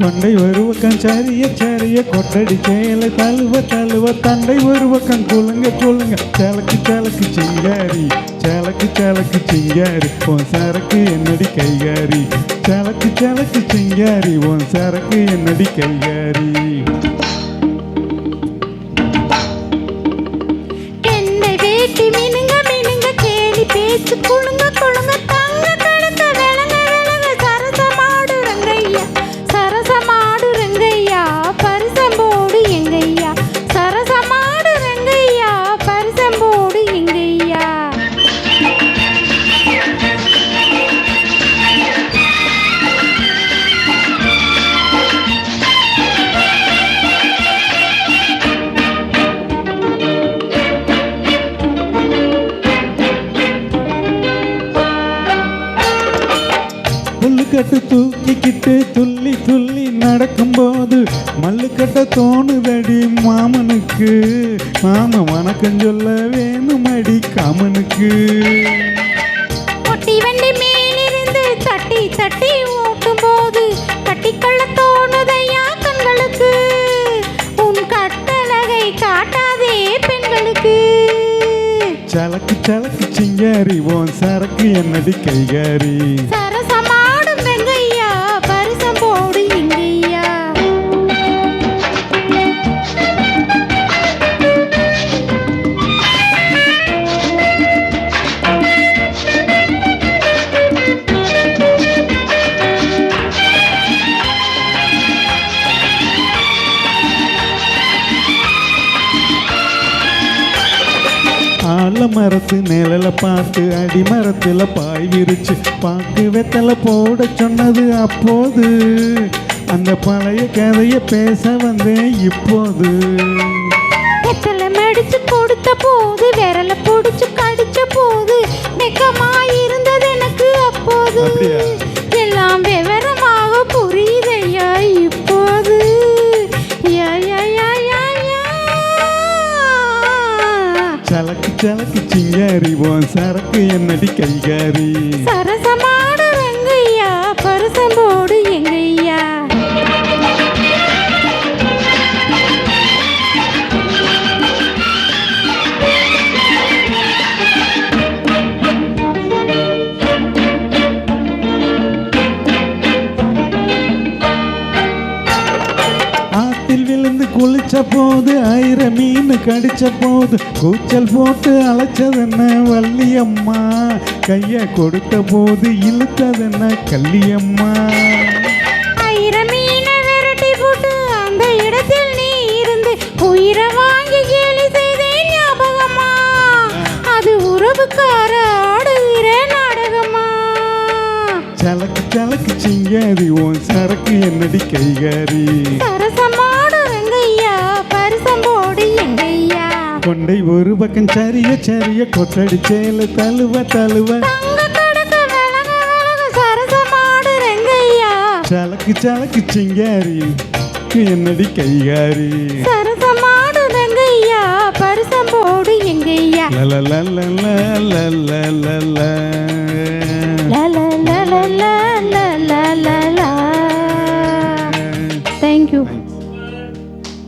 கொண்டை ஒரு பக்கம் சரிய சரிய கொட்டடி சேலை தழுவ தழுவ தண்டை ஒரு பக்கம் குலுங்க குலுங்க சேலக்கு சேலக்கு சிங்காரி சேலக்கு சேலக்கு சிங்காரி உன் சரக்கு என்னடி கைகாரி சேலக்கு சேலக்கு சிங்காரி உன் சரக்கு என்னடி கைகாரி. குழுங்க குழுங்க தங்க கழுத்த விளங்க விளங்க சரசமாடு ரங்கையா சரசமாடு ரங்கையா பரிசம்போடு எங்கையா சரசமாடு ரங்கையா பரிசம்போடு எங்கையா. புல்லுக்கட்டு தூக்கிக்கிட்டு துள்ளி துள்ளி நடக்கும்போது மல்லுக்கட்ட தோணுதடி மாமனுக்கு மாம வணக்கம் சொல்ல வேணுமடி காமனுக்கு. ஒட்டி வண்டி மேலிருந்து தட்டி தட்டி ஓட்டும் போது கட்டிக்கொள்ள தோணுதையா கண்களுக்கு உன் கட்டழகை காட்டாதே பெண்களுக்கு. சலக்கு சலக்கு சிங்காரி உன் சரக்கு என்னடி கைகாரி சரசமாடும் வெங்கையா பரிசம்போடு எங்கையா. ஆலமரத்து நிழல பார்த்து அடிமரத்தில் பாய் விரிச்சு பாக்கு வெத்தலை போட சொன்னது அப்போது அந்த பழைய கதையை பேச வந்தேன் இப்போது. வெத்தலை மடிச்சு கொடுத்த போது விரல பிடிச்சு கடிச்ச போது வெக்கமாயிருந்தது எனக்கு அப்போது அப்படியா? எல்லாம் விவரமாக புரியுதையா இப்போது. யா, யா, யா, யா, யா. சலக்கு சலக்கு சிங்காரி உன் சரக்கு என்னடி கைகாரி சரசமாடு வெங்கையா பரிசம்போடு எங்கையா. ஆத்தில் விழுந்து குளிச்ச போது ஆயிர மீன் கடிச்ச போது கூச்சல் போட்டு அழைச்சதென்ன வள்ளியம்மா கைய கொடுத்த போது இழுத்ததென்ன கள்ளியம்மா. ஆயிரம் மீனை விரட்டி போட்டு அந்த இடத்தில் நீ இருந்து உயிரை வாங்கி கேலி செய்தேன் ஞாபகமா அது உறவுக்கார ஆடுகிற நாடகமா. சலக்கு சலக்கு சிங்காரி உன் சரக்கு என்னடி கைகாரி சரசமாடு வெங்கையா பரிசம்போடு எங்கையா. கொண்டை ஒரு பக்கம் சரிய சரிய கொட்டடி சேலை தழுவ தழுவ தங்க கடக்க விளங்க விளங்க சரசமாடு வெங்கையா சலக்கு சலக்கு சிங்காரி என்னடி கைகாரி சரசமாடு Venkaiah பரிசம்போடு எங்கையா. லலலலலலலலலல. La la la la la la la la la. Thank you.